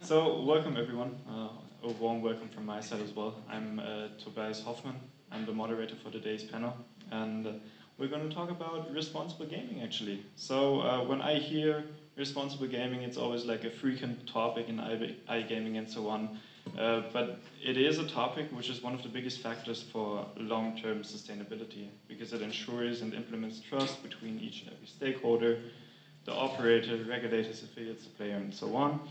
So, welcome everyone. A warm welcome from my side as well. I'm Tobias Hofmann. I'm the moderator for today's panel, and we're going to talk about responsible gaming actually. So, when I hear responsible gaming, it's always like a frequent topic in iGaming and so on. But it is a topic which is one of the biggest factors for long-term sustainability because it ensures and implements trust between each and every stakeholder, the operator, regulators, affiliates, the player, and so on.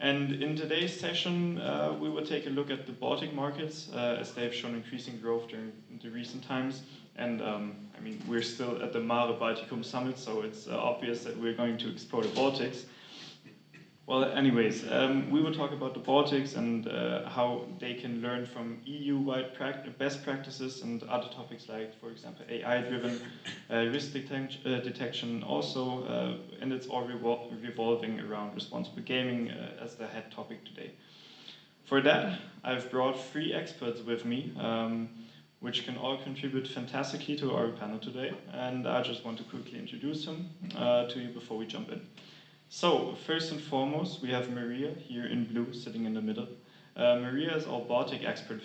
And in today's session, we will take a look at the Baltic markets as they've shown increasing growth during the recent times. And I mean, we're still at the Mare Balticum summit, so it's obvious that we're going to explore the Baltics. Well, anyways, we will talk about the Baltics and how they can learn from EU-wide best practices and other topics like, for example, AI-driven risk detection also, and it's all revolving around responsible gaming as the head topic today. For that, I've brought 3 experts with me, which can all contribute fantastically to our panel today, and I just want to quickly introduce them to you before we jump in. So, first and foremost, we have Maria here in blue, sitting in the middle. Maria is our Baltic expert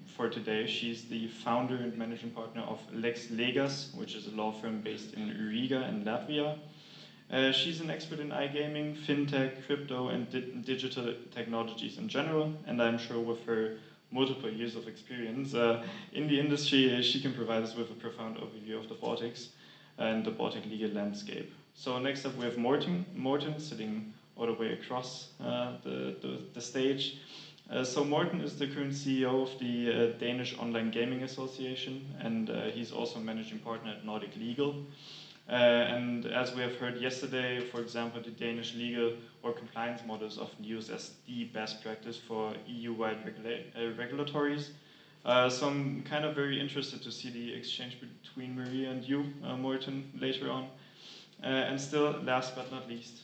for today. She's the founder and managing partner of Lex Legas, which is a law firm based in Riga in Latvia. She's an expert in iGaming, fintech, crypto, and digital technologies in general, and I'm sure with her multiple years of experience in the industry, she can provide us with a profound overview of the Baltics and the Baltic legal landscape. So next up we have Morten sitting all the way across the stage. So Morten is the current CEO of the Danish Online Gaming Association, and he's also managing partner at Nordic Legal. And as we have heard yesterday, for example, the Danish legal or compliance models often used as the best practice for EU-wide regulatories. So I'm kind of very interested to see the exchange between Maria and you, Morten, later on. And still, last but not least,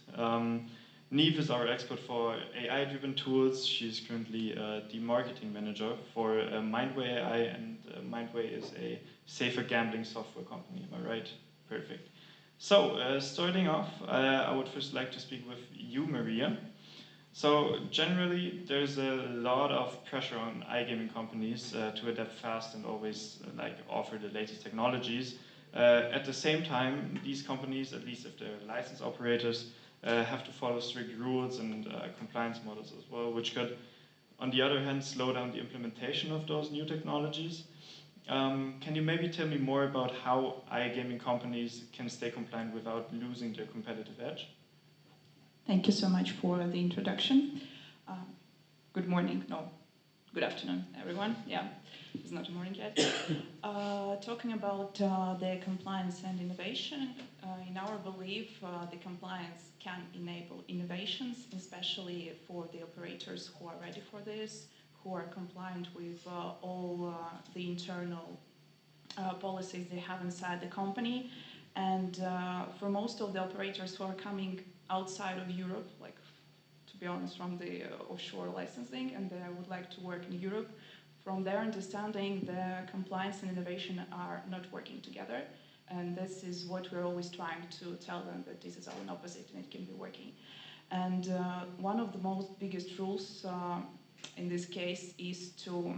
Neve is our expert for AI-driven tools. She's currently the marketing manager for Mindway AI, and Mindway is a safer gambling software company. Am I right? Perfect. So, starting off, I would first like to speak with you, Maria. So, generally, there's a lot of pressure on iGaming companies to adapt fast and always offer the latest technologies. At the same time, these companies, at least if they're licensed operators, have to follow strict rules and compliance models as well, which could, on the other hand, slow down the implementation of those new technologies. Can you maybe tell me more about how iGaming companies can stay compliant without losing their competitive edge? Thank you so much for the introduction. Good morning, no, good afternoon, everyone. Yeah, it's not morning yet. Talking about the compliance and innovation, in our belief, the compliance can enable innovations, especially for the operators who are ready for this, who are compliant with all the internal policies they have inside the company. And for most of the operators who are coming outside of Europe, like to be honest, from the offshore licensing, and they would like to work in Europe, from their understanding, the compliance and innovation are not working together. And this is what we're always trying to tell them, that this is all an opposite and it can be working. And one of the most biggest rules in this case is to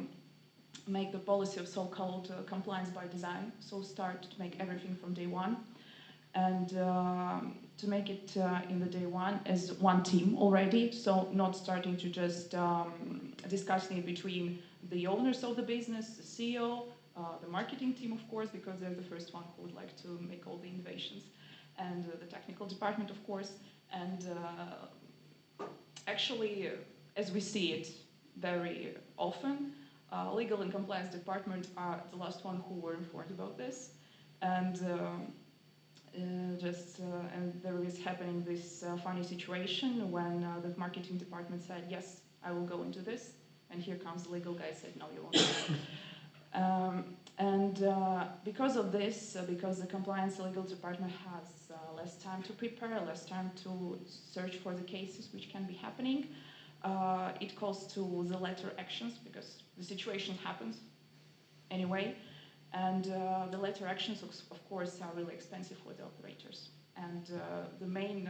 make the policy of so-called compliance by design. So start to make everything from day one. And to make it in the day one as one team already, so not starting to just discussing it between the owners of the business, the CEO, the marketing team, of course, because they're the first one who would like to make all the innovations, and the technical department, of course. And actually, as we see it very often, legal and compliance department are the last one who were informed about this. And and there is happening this funny situation when the marketing department said, yes, I will go into this, and here comes the legal guy said, no, you won't. Because of this, because the compliance and legal department has less time to prepare, less time to search for the cases which can be happening, it calls to the later actions, because the situation happens anyway. And the later actions, of course, are really expensive for the operators. And the main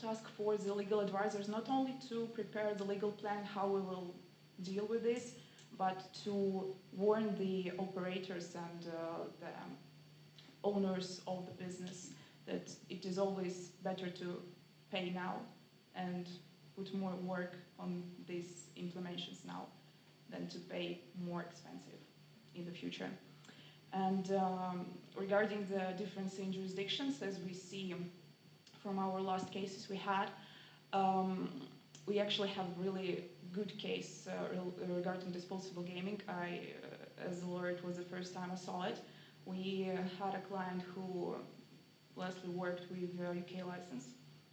task for the legal advisors not only to prepare the legal plan, how we will deal with this, but to warn the operators and the owners of the business that it is always better to pay now and put more work on these implementations now than to pay more expensive in the future. And regarding the difference in jurisdictions, as we see from our last cases we had, we actually have really good case regarding disposable gaming. As a lawyer, it was the first time I saw it. We had a client who lastly worked with a UK license,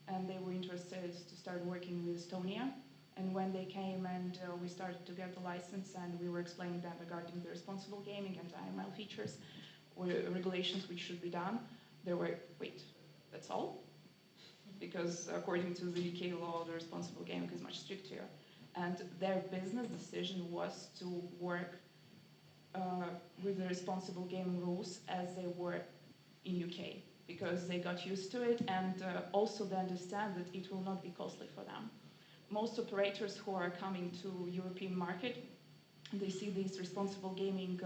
and they were interested to start working with Estonia. And when they came and we started to get the license and we were explaining them regarding the responsible gaming and IML features or regulations which should be done, they were, wait, that's all? Because according to the UK law, the responsible gaming is much stricter. And their business decision was to work with the responsible gaming rules as they were in UK, because they got used to it, and also they understand that it will not be costly for them. Most operators who are coming to European market, they see these responsible gaming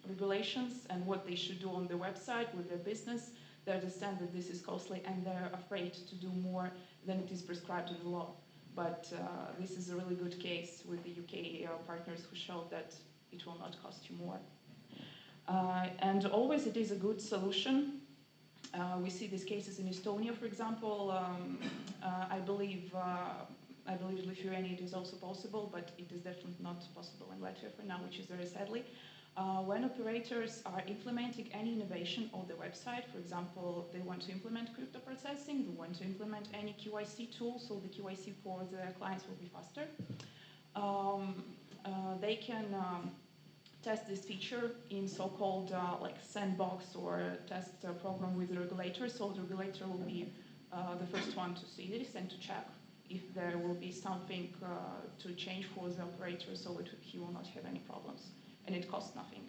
regulations and what they should do on their website with their business. They understand that this is costly and they're afraid to do more than it is prescribed in the law. But this is a really good case with the UK partners who showed that it will not cost you more. And always it is a good solution. We see these cases in Estonia, for example. I believe in Lithuania it is also possible, but it is definitely not possible in Latvia for now, which is very sadly. When operators are implementing any innovation on the website, for example, they want to implement crypto processing, they want to implement any QIC tool, so the QIC for the clients will be faster. They can test this feature in so-called like sandbox or test program with the regulator, so the regulator will be the first one to see this and to check if there will be something to change for the operator so he will not have any problems. And it costs nothing.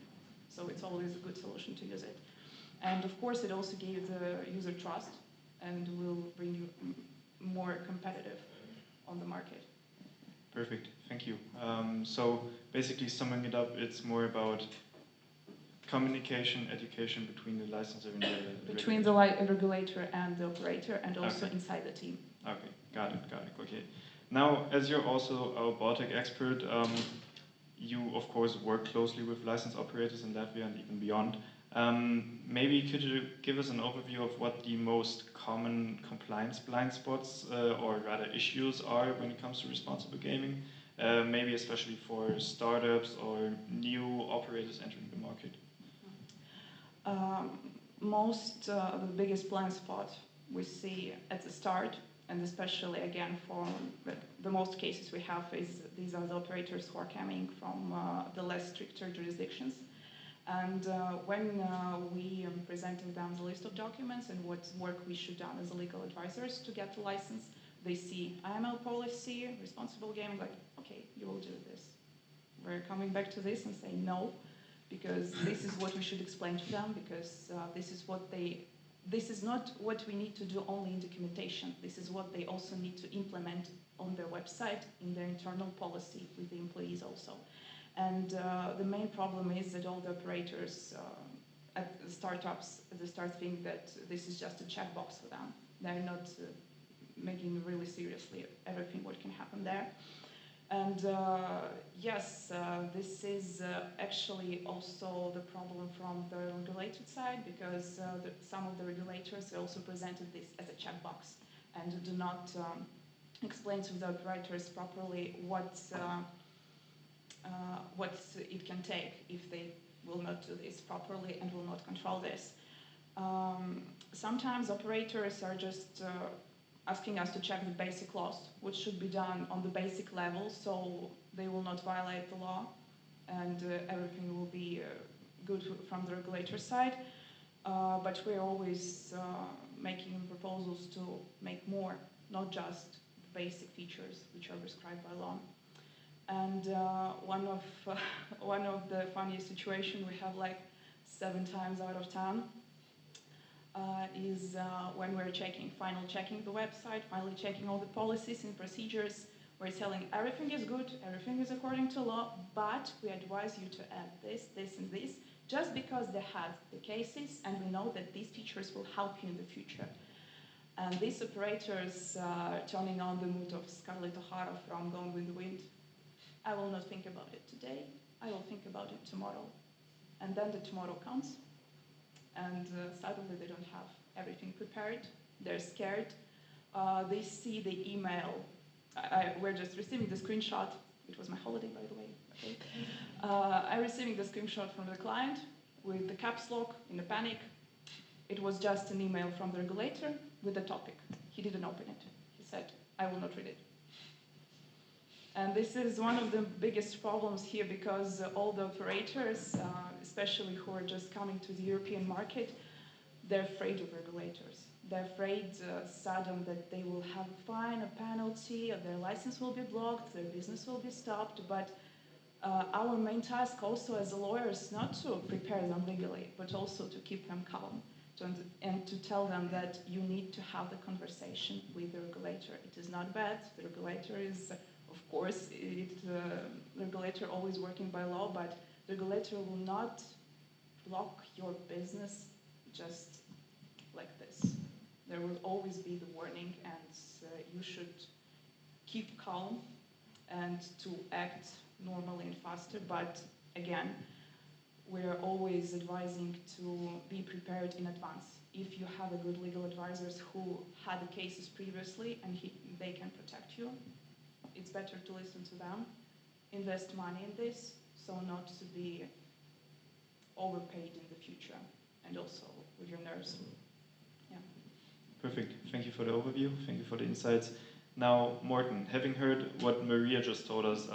So it's always a good solution to use it. And of course, it also gives the user trust and will bring you more competitive on the market. Perfect, thank you. So basically summing it up, it's more about communication, education between the licensor and the between the regulator and the operator, and also inside the team. Okay, got it, okay. Now, as you're also a Baltic expert, you, of course, work closely with license operators in Latvia and even beyond. Maybe could you give us an overview of what the most common compliance blind spots or rather issues are when it comes to responsible gaming, maybe especially for startups or new operators entering the market? The biggest blind spot we see at the start, and especially again for the most cases we have, is these are the operators who are coming from the less stricter jurisdictions. And when we presented them the list of documents and what work we should do as legal advisors to get the license, they see IML policy, responsible gaming, like, okay, you will do this. We're coming back to this and say no, because this is what we should explain to them, because this is not what we need to do only in documentation. This is what they also need to implement on their website, in their internal policy with the employees also. And the main problem is that all the operators at the startups, they start thinking that this is just a checkbox for them. They're not making really seriously everything what can happen there. And yes, this is actually also the problem from the regulated side, because some of the regulators also presented this as a checkbox and do not explain to the operators properly what it can take if they will not do this properly and will not control this. Sometimes operators are just asking us to check the basic laws, which should be done on the basic level, so they will not violate the law and everything will be good from the regulator side. But we're always making proposals to make more, not just the basic features which are prescribed by law. And one of the funniest situations we have like 7 times out of 10. is when we're finally checking the website, finally checking all the policies and procedures. We're telling everything is good, everything is according to law, but we advise you to add this, this, and this, just because they had the cases, and we know that these features will help you in the future. And these operators turning on the mood of Scarlett O'Hara from Gone with the Wind. I will not think about it today, I will think about it tomorrow. And then the tomorrow comes, and suddenly they don't have everything prepared, they're scared, they see the email. We're just receiving the screenshot, it was my holiday by the way, okay. I'm receiving the screenshot from the client with the caps lock in a panic. It was just an email from the regulator with the topic. He didn't open it. He said, I will not read it. And this is one of the biggest problems here because all the operators, especially who are just coming to the European market, they're afraid of regulators. They're afraid suddenly that they will have a fine, a penalty, their license will be blocked, their business will be stopped. But our main task also as lawyers is not to prepare them legally, but also to keep them calm and to tell them that you need to have the conversation with the regulator. It is not bad. The regulator is, of course, the regulator always working by law, but the regulator will not block your business just like this. There will always be the warning, and you should keep calm and to act normally and faster. But again, we're always advising to be prepared in advance. If you have a good legal advisors who had the cases previously and they can protect you, it's better to listen to them, invest money in this, so not to be overpaid in the future, and also with your nerves. Yeah. Perfect. Thank you for the overview. Thank you for the insights. Now, Morten, having heard what Maria just told us,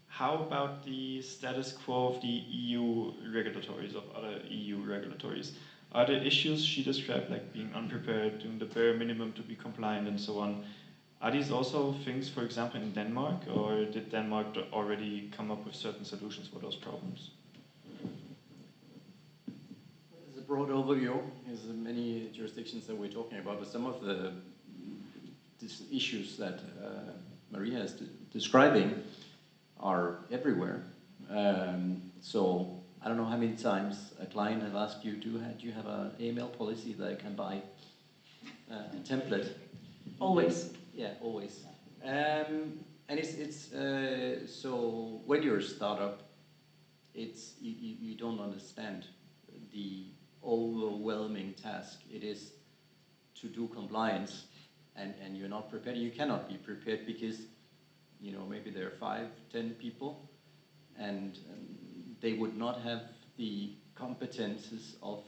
how about the status quo of the EU regulatories, of other EU regulatories? Are there issues she described, like being unprepared, doing the bare minimum to be compliant, and so on? Are these also things, for example, in Denmark, or did Denmark already come up with certain solutions for those problems? There's a broad overview. There's many jurisdictions that we're talking about, but some of the issues that Maria is describing are everywhere. So I don't know how many times a client has asked you, do you have an AML policy that I can buy a template? Always. Yeah, always. And it's so when you're a startup, you don't understand the overwhelming task it is to do compliance, and you're not prepared. You cannot be prepared because maybe there are 5, 10 people, and they would not have the competences of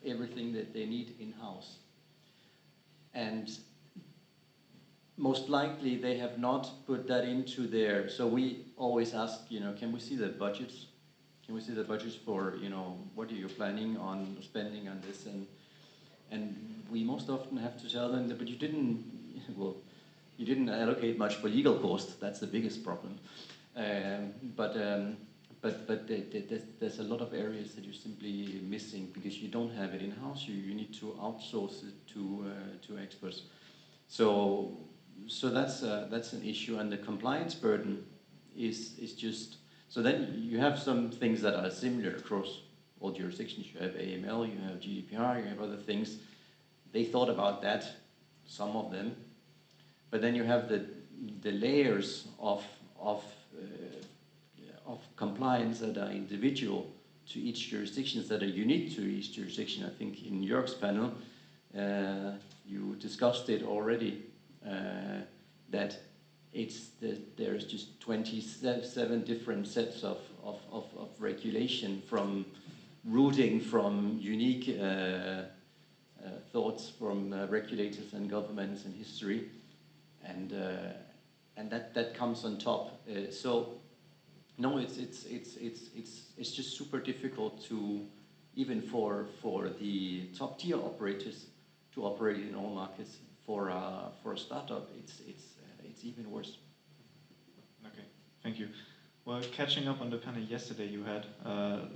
everything that they need in-house. And most likely they have not put that into their, so we always ask, can we see the budgets? Can we see the budgets for, what are you planning on spending on this? And we most often have to tell them that, but you didn't allocate much for legal costs. That's the biggest problem. But there's a lot of areas that you're simply missing because you don't have it in-house. You need to outsource it to experts. So that's an issue, and the compliance burden is just. So then you have some things that are similar across all jurisdictions. You have AML, you have GDPR, you have other things. They thought about that, some of them. But then you have the layers of compliance that are individual to each jurisdiction, that are unique to each jurisdiction. I think in Jörg's panel, you discussed it already, that there's just 27 different sets of regulation, from rooting from unique thoughts from regulators and governments and history. And that comes on top. So no, it's just super difficult to, even for the top tier operators to operate in all markets. For a startup, it's even worse. Okay, thank you. Well, catching up on the panel yesterday, you had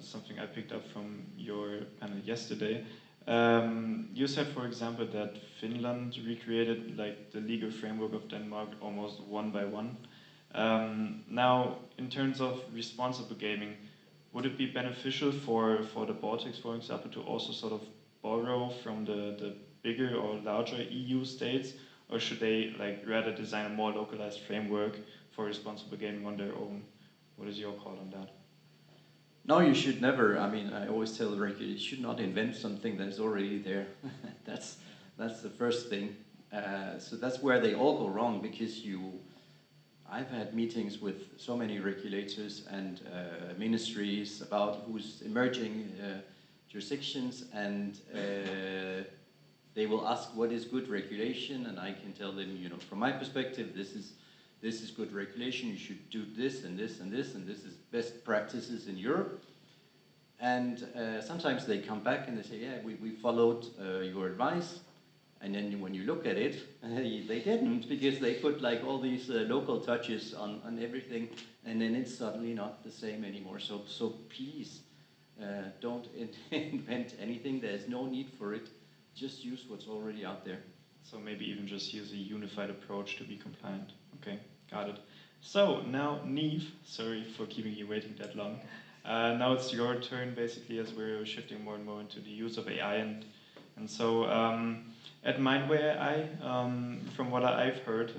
something I picked up from your panel yesterday. You said, for example, that Finland recreated like the legal framework of Denmark almost one by one. Now, in terms of responsible gaming, would it be beneficial for the Baltics, for example, to also sort of borrow from the bigger or larger EU states, or should they like rather design a more localized framework for responsible gaming on their own? What is your call on that? No, you should never. I mean, I always tell the regulators, you should not invent something that is already there. that's the first thing. So that's where they all go wrong, because I've had meetings with so many regulators and ministries about who's emerging jurisdictions, and they will ask what is good regulation, and I can tell them, you know, from my perspective, this is good regulation, you should do this and this and this, and this is best practices in Europe. And sometimes they come back and they say, yeah, we followed your advice. And then when you look at it, they didn't, because they put like all these local touches on everything, and then it's suddenly not the same anymore. So please, don't invent anything. There's no need for it. Just use what's already out there. So maybe even just use a unified approach to be compliant. Okay, got it. So now, Neve, sorry for keeping you waiting that long. Now it's your turn, basically, as we're shifting more and more into the use of AI. And so at Mindway AI, from what I've heard,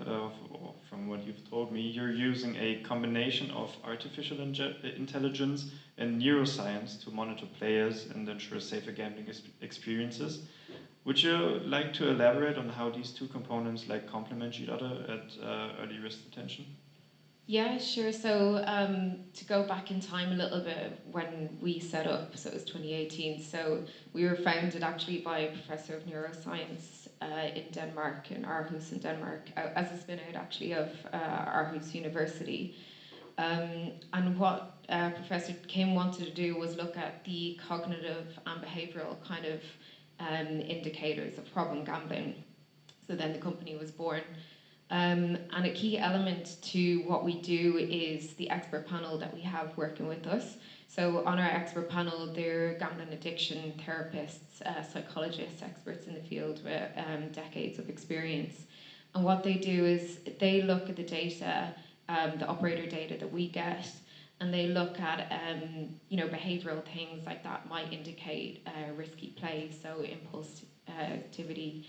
from what you've told me, you're using a combination of artificial intelligence and neuroscience to monitor players and ensure safer gambling experiences. Would you like to elaborate on how these two components like complement each other at early risk detection? Yeah, sure. So to go back in time a little bit, when we set up, so it was 2018, so we were founded actually by a professor of neuroscience in Denmark, in Aarhus in Denmark, as a spin-out actually of Aarhus University. And what Professor Kim wanted to do was look at the cognitive and behavioural kind of indicators of problem gambling. So then the company was born. And a key element to what we do is the expert panel that we have working with us. So on our expert panel, they're gambling addiction therapists, psychologists, experts in the field with decades of experience. And what they do is they look at the data, the operator data that we get, and they look at behavioural things like that might indicate risky play, so impulse activity,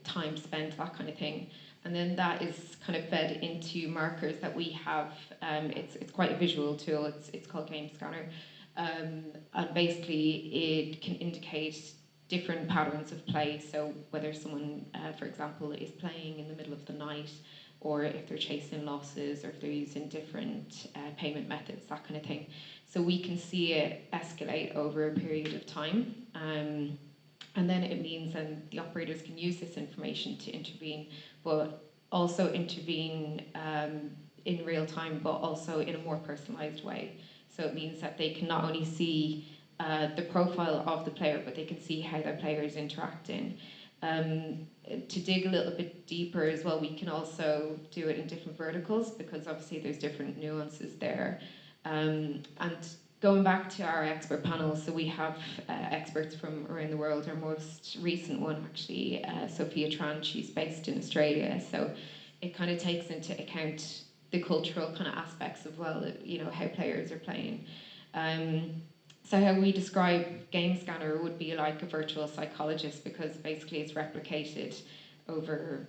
time spent, that kind of thing. And then that is kind of fed into markers that we have. It's quite a visual tool. It's called Game Scanner. And basically it can indicate different patterns of play. So whether someone, for example, is playing in the middle of the night, or if they're chasing losses, or if they're using different payment methods, that kind of thing. So we can see it escalate over a period of time. And then it means then the operators can use this information to intervene, but also intervene in real time, but also in a more personalized way. So it means that they can not only see the profile of the player, but they can see how their player is interacting. To dig a little bit deeper as well, we can also do it in different verticals, because obviously there's different nuances there. And going back to our expert panel, so we have experts from around the world. Our most recent one, actually, Sophia Tran, she's based in Australia. So it kind of takes into account the cultural kind of aspects of, well, how players are playing. So how we describe Game Scanner would be like a virtual psychologist, because basically it's replicated over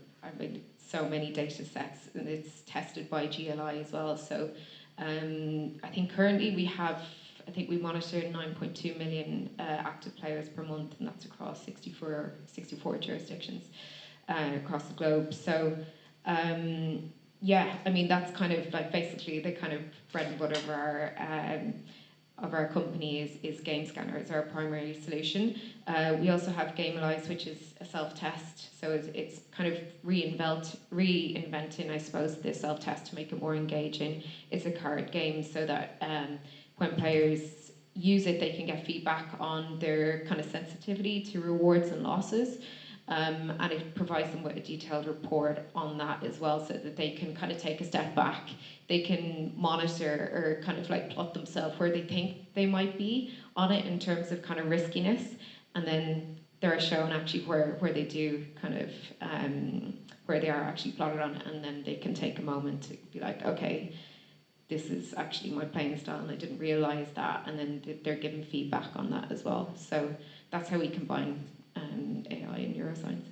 so many data sets, and it's tested by GLI as well. So I think currently we monitor 9.2 million active players per month, and that's across 64 jurisdictions across the globe. So that's kind of like basically the kind of bread and butter of our company is Game Scanner as our primary solution. We also have Gamealize, which is a self-test. So it's kind of reinventing, I suppose, the self-test to make it more engaging. It's a card game, so that when players use it, they can get feedback on their kind of sensitivity to rewards and losses. And it provides them with a detailed report on that as well, so that they can kind of take a step back. They can monitor or kind of like plot themselves where they think they might be on it in terms of kind of riskiness, and then they're shown actually where they do kind of where they are actually plotted on, and then they can take a moment to be like, okay, this is actually my playing style and I didn't realise that, and then they're given feedback on that as well. So that's how we combine AI and neuroscience.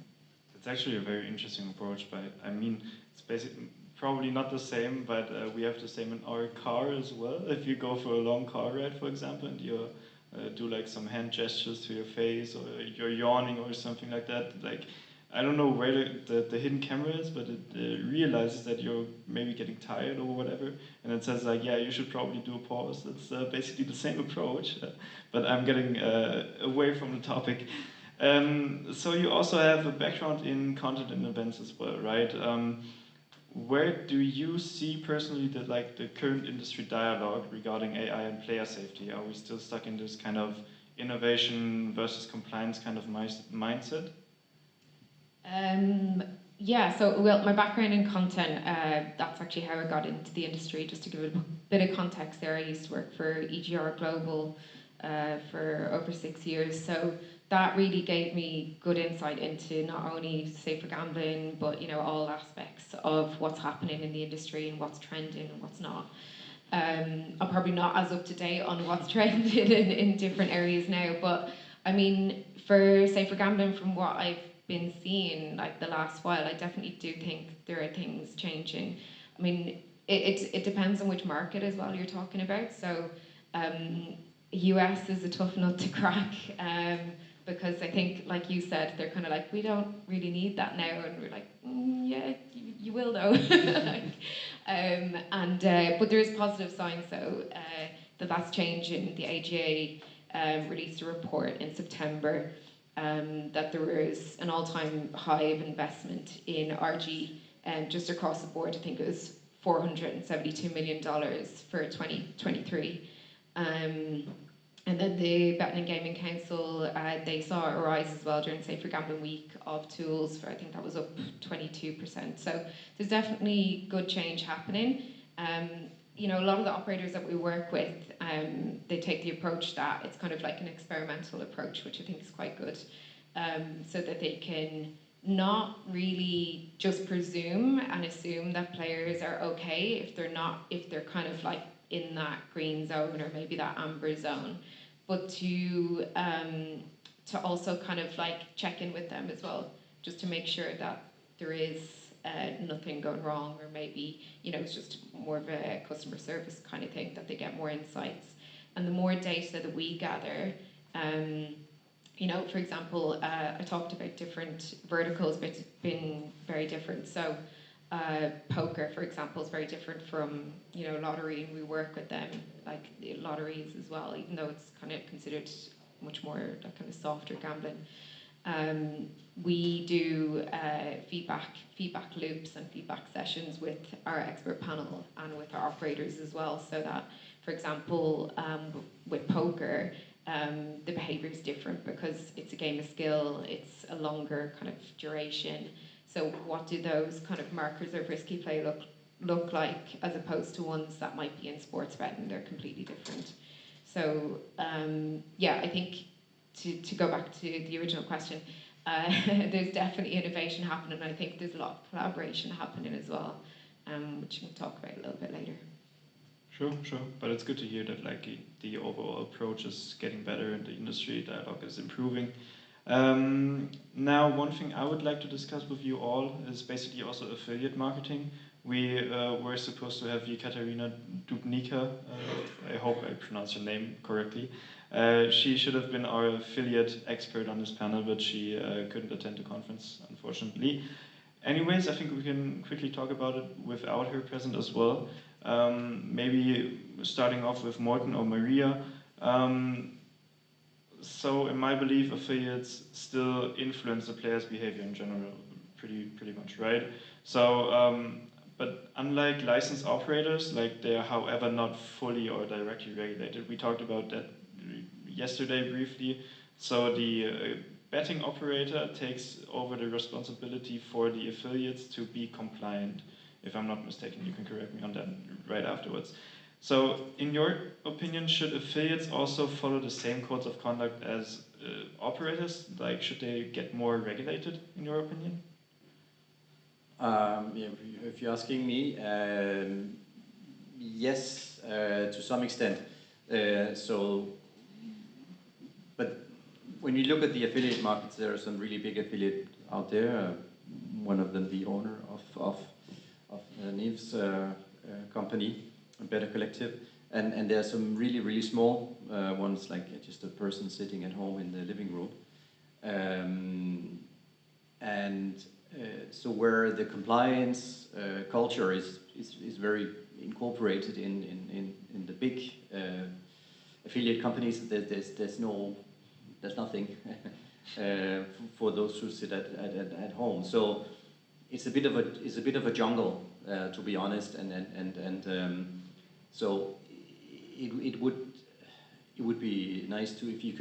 It's actually a very interesting approach, but I mean, it's basically probably not the same, but we have the same in our car as well. If you go for a long car ride, for example, and you do like some hand gestures to your face, or you're yawning or something like that, like, I don't know where the hidden camera is, but it realizes that you're maybe getting tired or whatever, and it says like, yeah, you should probably do a pause. It's basically the same approach, but I'm getting away from the topic. So you also have a background in content and events as well, right? Where do you see personally the current industry dialogue regarding AI and player safety? Are we still stuck in this kind of innovation versus compliance kind of mindset? Yeah, so well, my background in content, that's actually how I got into the industry. Just to give it a bit of context there, I used to work for EGR Global for over 6 years. So that really gave me good insight into not only safer gambling, but all aspects of what's happening in the industry and what's trending and what's not. I'm probably not as up to date on what's trending in different areas now, but I mean, for safer gambling, from what I've been seeing like the last while, I definitely do think there are things changing. I mean, it depends on which market as well you're talking about. So US is a tough nut to crack, because I think, like you said, they're kind of like, we don't really need that now, and we're like, yeah, you will though. But there is positive signs though, that's changing. The AGA released a report in September that there was an all-time high of investment in RG, just across the board. I think it was $472 million for 2023. And then the Betting and Gaming Council, they saw a rise as well during Safer Gambling Week of tools, for I think that was up 22%. So there's definitely good change happening. A lot of the operators that we work with, they take the approach that it's kind of like an experimental approach, which I think is quite good, so that they can not really just presume and assume that players are okay if they're kind of like in that green zone or maybe that amber zone, but to also kind of like check in with them as well, just to make sure that there is nothing going wrong, or maybe it's just more of a customer service kind of thing, that they get more insights. And the more data that we gather, for example, I talked about different verticals, but it's been very different. So poker, for example, is very different from lottery, and we work with them like the lotteries as well, even though it's kind of considered much more like kind of softer gambling. We do feedback loops and feedback sessions with our expert panel and with our operators as well, so that, for example, with poker, the behaviour is different because it's a game of skill, it's a longer kind of duration. So what do those kind of markers of risky play look like, as opposed to ones that might be in sports betting? They're completely different. So I think to go back to the original question, there's definitely innovation happening. I think there's a lot of collaboration happening as well, which we can talk about a little bit later. Sure. But it's good to hear that like the overall approach is getting better and the industry dialogue is improving. Now, one thing I would like to discuss with you all is basically also affiliate marketing. We were supposed to have Katarina Dubnica, I hope I pronounced her name correctly. She should have been our affiliate expert on this panel, but she couldn't attend the conference, unfortunately. Anyways, I think we can quickly talk about it without her present as well. Maybe starting off with Morten or Maria. So in my belief, affiliates still influence the player's behavior in general, pretty much, right? So, but unlike licensed operators, like they are, however, not fully or directly regulated. We talked about that yesterday briefly. So the betting operator takes over the responsibility for the affiliates to be compliant. If I'm not mistaken, you can correct me on that right afterwards. So, in your opinion, should affiliates also follow the same codes of conduct as operators? Like, should they get more regulated, in your opinion? Yeah, if you're asking me, yes, to some extent. But when you look at the affiliate markets, there are some really big affiliate out there. One of them, the owner of Neve's company, Better Collective, and there are some really small ones, like just a person sitting at home in the living room, so where the compliance culture is very incorporated in the big affiliate companies, there's nothing for those who sit at home. So it's a bit of a jungle, to be honest, so it would be nice to if you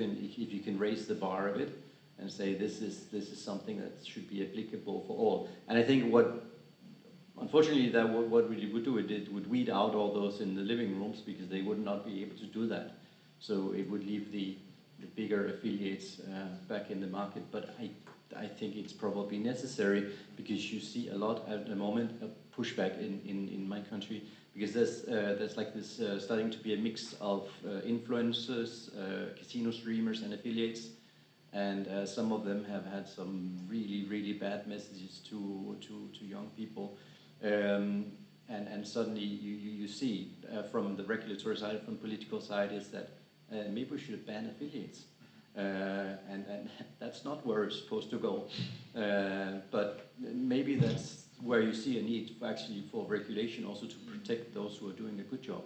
can raise the bar a bit and say this is something that should be applicable for all. And I think unfortunately what we would do, it would weed out all those in the living rooms, because they would not be able to do that. So it would leave the bigger affiliates back in the market. But I think it's probably necessary, because you see a lot at the moment of pushback in my country, because there's like this starting to be a mix of influencers, casino streamers, and affiliates, and some of them have had some really bad messages to young people, and suddenly you see from the regulatory side, from political side, is that maybe we should ban affiliates, and that's not where it's supposed to go, but maybe that's where you see a need for regulation, also to protect those who are doing a good job.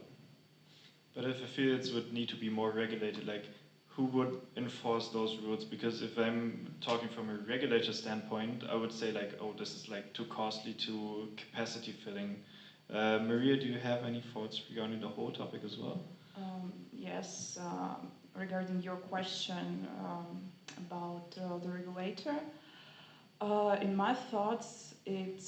But if affiliates would need to be more regulated, like, who would enforce those rules? Because if I'm talking from a regulator standpoint, I would say like, oh, this is like too costly, too capacity filling. Maria, do you have any thoughts regarding the whole topic as well? Yes, regarding your question about the regulator, in my thoughts, it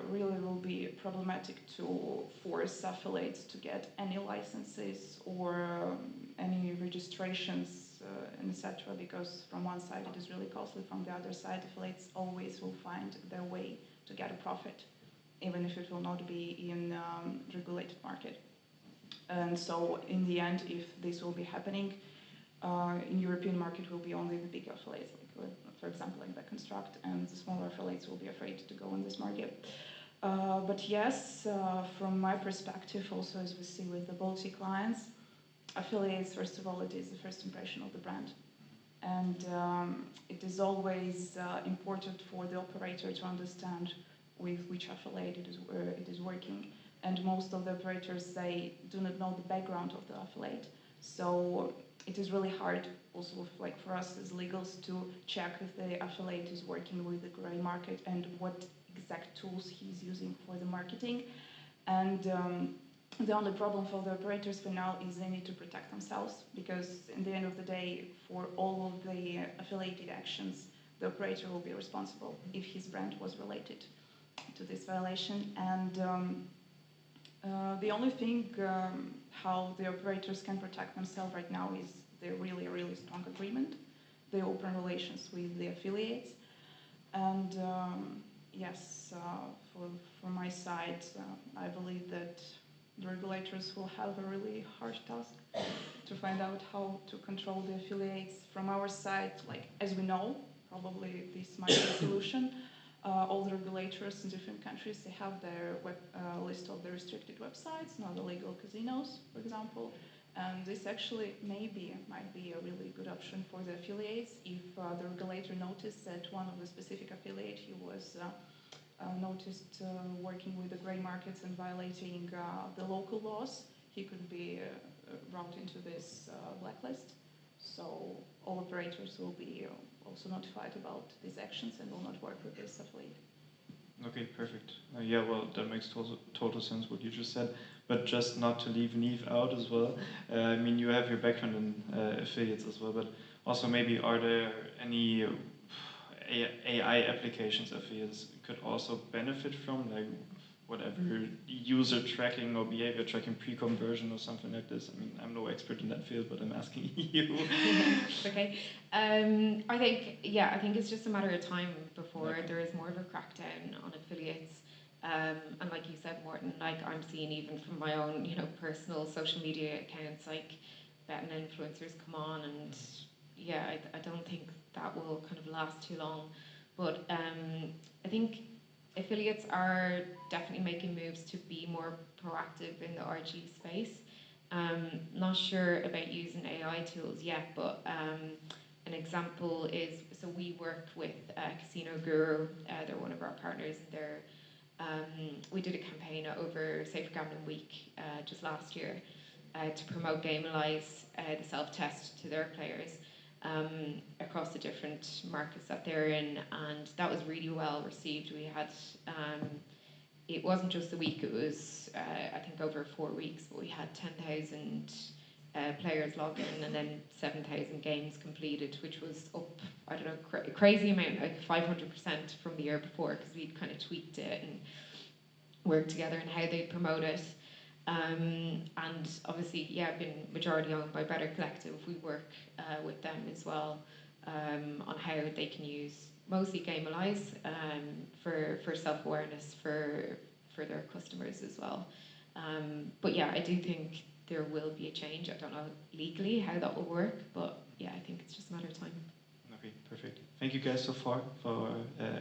really will be problematic to force affiliates to get any licenses or any registrations, etc. Because from one side it is really costly, from the other side affiliates always will find their way to get a profit, even if it will not be in regulated market. And so in the end, if this will be happening, in European market will be only the big affiliates, like for example like Construct, and the smaller affiliates will be afraid to go in this market. But yes, from my perspective, also as we see with the Baltic clients, affiliates, first of all, it is the first impression of the brand. And it is always important for the operator to understand with which affiliate it is working. And most of the operators, they do not know the background of the affiliate. So it is really hard also like for us as legals to check if the affiliate is working with the gray market and what exact tools he's using for the marketing. And the only problem for the operators for now is they need to protect themselves, because in the end of the day, for all of the affiliated actions, the operator will be responsible if his brand was related to this violation. And the only thing how the operators can protect themselves right now is the really strong agreement, the open relations with the affiliates. And yes, for my side, I believe that the regulators will have a really hard task to find out how to control the affiliates. From our side, like as we know, probably this might be a solution. All the regulators in different countries, they have their list of the restricted websites, not illegal casinos, for example. And this actually might be a really good option for the affiliates if the regulator noticed that one of the specific affiliate he was noticed working with the grey markets and violating the local laws, he could be brought into this blacklist. So all operators will be also notified about these actions and will not work with this affiliate. Okay, perfect. Yeah, well, that makes total sense what you just said. But just not to leave Neve out as well. I mean, you have your background in affiliates as well, but also maybe are there any AI applications affiliates could also benefit from, like whatever user tracking or behavior tracking pre-conversion or something like this? I mean, I'm no expert in that field, but I'm asking you. Okay. I think it's just a matter of time before there is more of a crackdown on affiliates. And like you said, Morten, like I'm seeing even from my own, personal social media accounts, like betting influencers come on, and I don't think that will kind of last too long. But I think affiliates are definitely making moves to be more proactive in the RG space. Not sure about using AI tools yet, but an example is, so we work with Casino Guru, they're one of our partners, and we did a campaign over Safer Gambling Week just last year to promote Gamalize, the self-test to their players across the different markets that they're in, and that was really well received. We had, it wasn't just a week, it was I think over 4 weeks, but we had 10,000 players log in and then 7,000 games completed, which was up, I don't know, crazy amount, like 500% from the year before, because we'd kind of tweaked it and worked together on how they promote it. And obviously, been majority owned by Better Collective. We work with them as well on how they can use mostly Gamalize for self-awareness for their customers as well. But yeah, I do think there will be a change. I don't know legally how that will work, but yeah, I think it's just a matter of time. Okay, perfect. Thank you guys so far for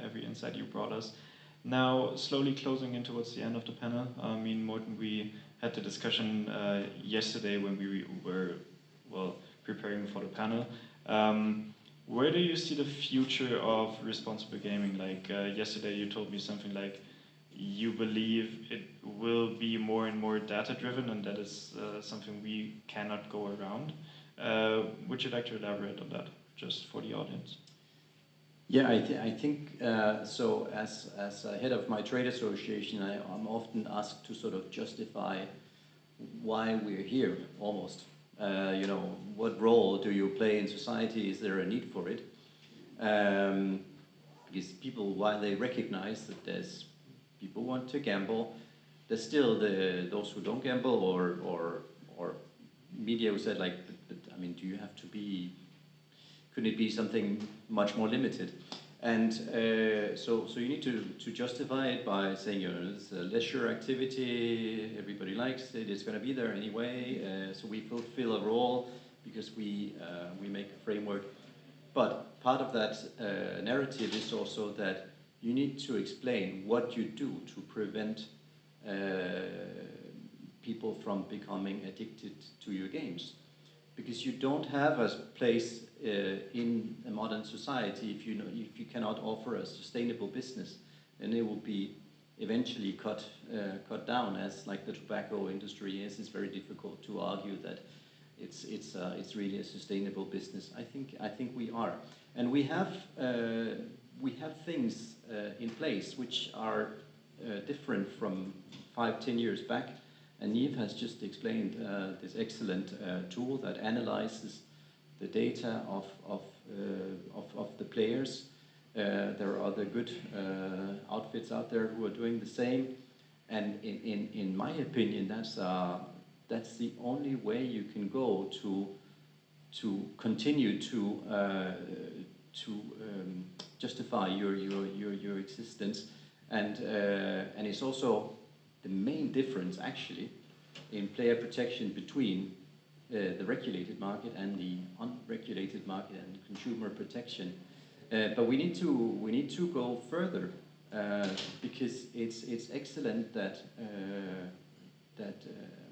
every insight you brought us. Now, slowly closing in towards the end of the panel. Me and Morten, we had the discussion yesterday when we were, preparing for the panel. Where do you see the future of responsible gaming? Like yesterday you told me something like you believe it will be more and more data-driven, and that is something we cannot go around. Would you like to elaborate on that, just for the audience? Yeah, I think so. As head of my trade association, I'm often asked to sort of justify why we're here, almost. What role do you play in society? Is there a need for it? Because people, while they recognize that there's people want to gamble, there's still those who don't gamble, or media who said like, but I mean, do you have to be? Couldn't it be something much more limited? And so you need to justify it by saying, it's a leisure activity, everybody likes it, it's going to be there anyway, so we fulfill a role because we make a framework. But part of that narrative is also that you need to explain what you do to prevent people from becoming addicted to your games. Because you don't have a place in a modern society if you cannot offer a sustainable business, and it will be eventually cut down, as like the tobacco industry is. It's very difficult to argue that it's really a sustainable business. I think we are, and we have things in place which are different from 5-10 years back. And Niamh has just explained this excellent tool that analyzes the data of the players. There are other good outfits out there who are doing the same. And in my opinion, that's the only way you can go to continue to justify your existence. And it's also the main difference, actually, in player protection between the regulated market and the unregulated market and consumer protection. But we need to go further because it's excellent that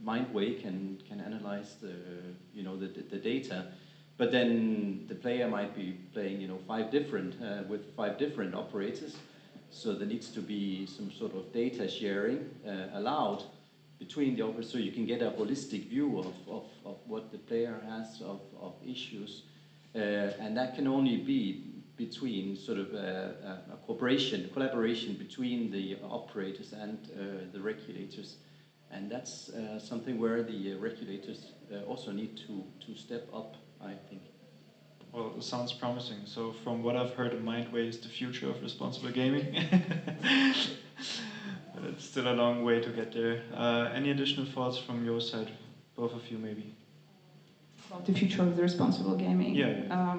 Mindway can analyze the data, but then the player might be playing with 5 different operators. So there needs to be some sort of data sharing allowed between the operators, so you can get a holistic view of what the player has of issues, and that can only be between sort of a collaboration between the operators and the regulators, and that's something where the regulators also need to step up, I think. Well, it sounds promising. So from what I've heard, Mindway is the future of responsible gaming. It's still a long way to get there. Any additional thoughts from your side? Both of you, maybe. About the future of the responsible gaming. Yeah.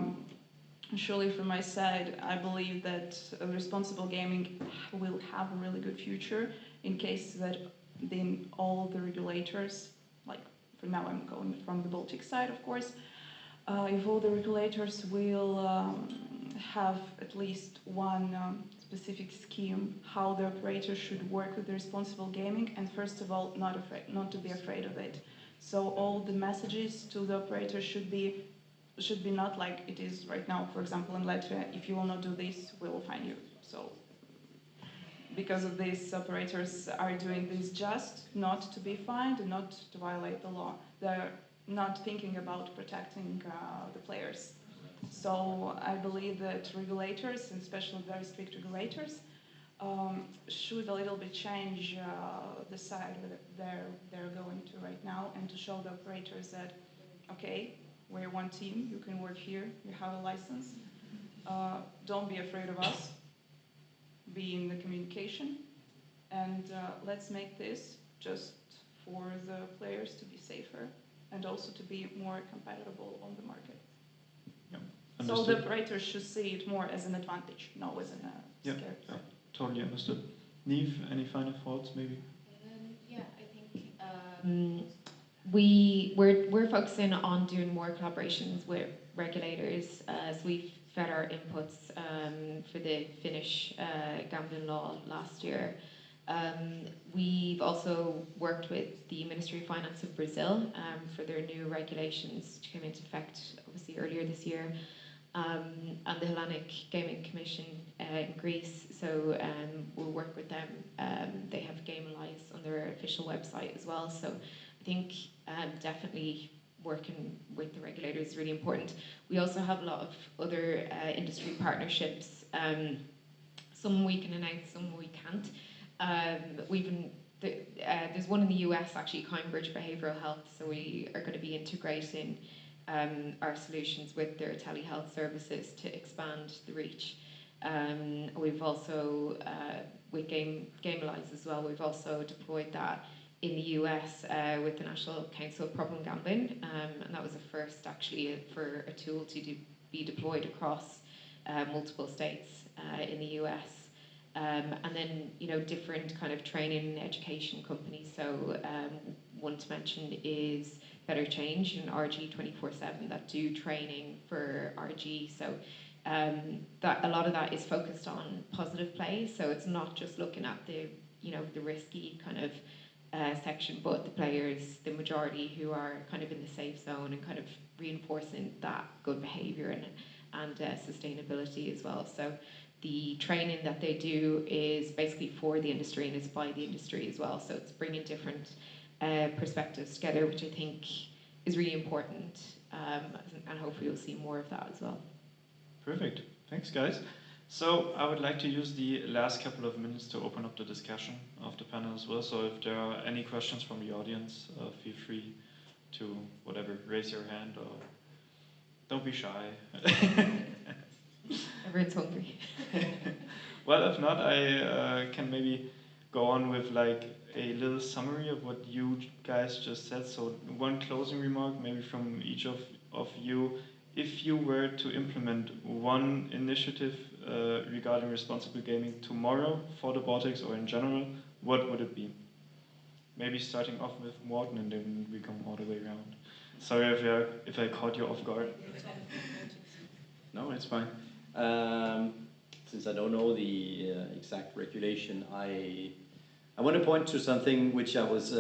Surely from my side, I believe that responsible gaming will have a really good future in case that then all the regulators, like for now I'm going from the Baltic side, of course, if all the regulators will have at least one specific scheme how the operator should work with the responsible gaming, and first of all, not to be afraid of it. So all the messages to the operator should be not like it is right now. For example, in Latvia, if you will not do this, we will fine you. So because of this, operators are doing this just not to be fined and not to violate the law. They're not thinking about protecting the players. So I believe that regulators, and especially very strict regulators, should a little bit change the side that they're going to right now, and to show the operators that, okay, we're one team, you can work here, you have a license, don't be afraid of us, be in the communication, and let's make this just for the players to be safer and also to be more compatible on the market. Yeah. So the operators should see it more as an advantage, not as a scare. Yeah, totally understood. Neve, any final thoughts, maybe? Yeah, I think we're focusing on doing more collaborations with regulators. So we've fed our inputs for the Finnish gambling law last year. We've also worked with the Ministry of Finance of Brazil for their new regulations, which came into effect obviously earlier this year, and the Hellenic Gaming Commission in Greece. So we'll work with them. They have GameAlyze on their official website as well. So I think definitely working with the regulators is really important. We also have a lot of other industry partnerships. Some we can announce, some we can't. There's one in the US actually, Cambridge Behavioural Health, so we are going to be integrating our solutions with their telehealth services to expand the reach. We've also, with GameAlyze as well, we've also deployed that in the US with the National Council of Problem Gambling, and that was a first actually for a tool to be deployed across multiple states in the US. And then, different kind of training and education companies. So one to mention is Better Change and RG 24/7 that do training for RG. So that a lot of that is focused on positive play. So it's not just looking at the risky kind of section, but the players, the majority who are kind of in the safe zone and kind of reinforcing that good behaviour and sustainability as well. So the training that they do is basically for the industry and is by the industry as well. So it's bringing different perspectives together, which I think is really important, and hopefully you'll see more of that as well. Perfect. Thanks, guys. So I would like to use the last couple of minutes to open up the discussion of the panel as well. So if there are any questions from the audience, feel free to raise your hand, or don't be shy. Everyone's hungry. Well, if not, I can maybe go on with like a little summary of what you guys just said. So one closing remark, maybe from each of you. If you were to implement one initiative regarding responsible gaming tomorrow for the Baltics or in general, what would it be? Maybe starting off with Morten and then we come all the way around. Sorry if I caught you off guard. No, it's fine. Since I don't know the exact regulation, I want to point to something which I was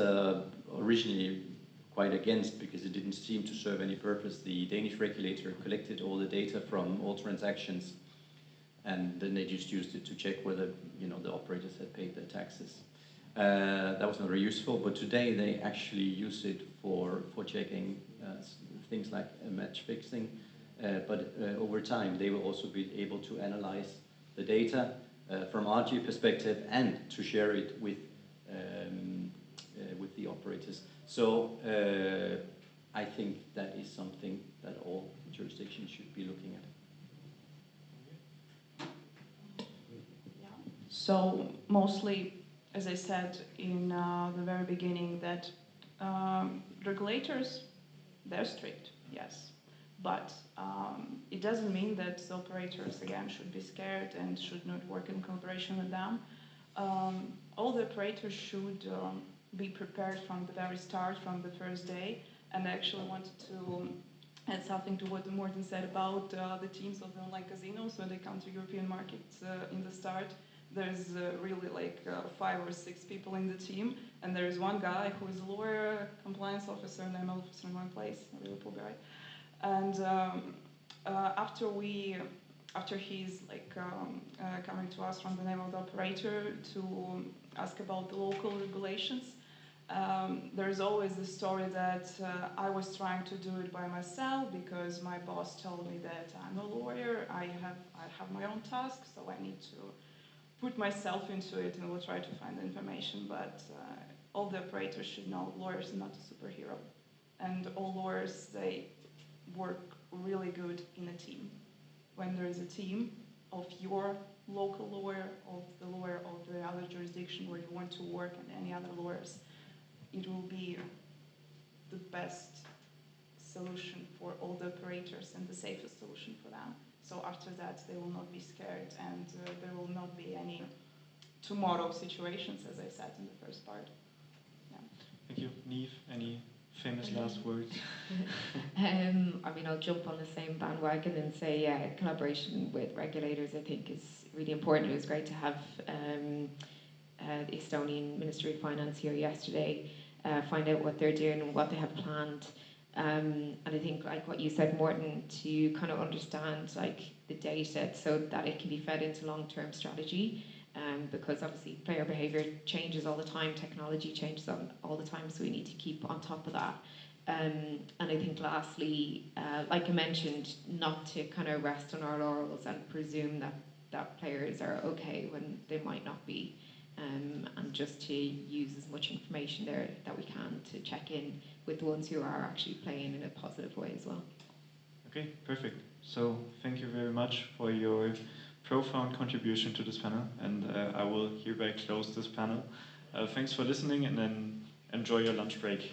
originally quite against because it didn't seem to serve any purpose. The Danish regulator collected all the data from all transactions, and then they just used it to check whether the operators had paid their taxes. That was not very useful, but today they actually use it for checking things like match fixing. But over time, they will also be able to analyze the data from RG perspective and to share it with the operators. So I think that is something that all jurisdictions should be looking at. Yeah. So mostly, as I said in the very beginning, that regulators, they're strict, yes. But it doesn't mean that the operators, again, should be scared and should not work in cooperation with them. All the operators should be prepared from the very start, from the first day. And I actually wanted to add something to what Morten said about the teams of the online casinos when they come to European markets in the start. There's really like 5 or 6 people in the team, and there is one guy who is a lawyer, compliance officer, and ML officer in one place, a really poor guy. And after he's like coming to us from the name of the operator to ask about the local regulations, there's always the story that I was trying to do it by myself because my boss told me that I'm a lawyer, I have my own tasks, so I need to put myself into it and will try to find the information. But all the operators should know lawyers are not a superhero, and all lawyers, they work really good in a team. When there is a team of your local lawyer, of the lawyer of the other jurisdiction where you want to work, and any other lawyers, it will be the best solution for all the operators and the safest solution for them. So after that, they will not be scared, and there will not be any tomorrow situations, as I said in the first part. Yeah. Thank you. Neve, any famous last words? I mean, I'll jump on the same bandwagon and say, yeah, collaboration with regulators, I think, is really important. It was great to have the Estonian Ministry of Finance here yesterday, find out what they're doing and what they have planned. And I think, like what you said, Morten, to kind of understand like the data so that it can be fed into long-term strategy. Because obviously player behaviour changes all the time, technology changes all the time, so we need to keep on top of that. And I think lastly, like I mentioned, not to kind of rest on our laurels and presume that players are okay when they might not be, and just to use as much information there that we can to check in with the ones who are actually playing in a positive way as well. Okay, perfect. So thank you very much for your profound contribution to this panel, and I will hereby close this panel. Thanks for listening, and then enjoy your lunch break.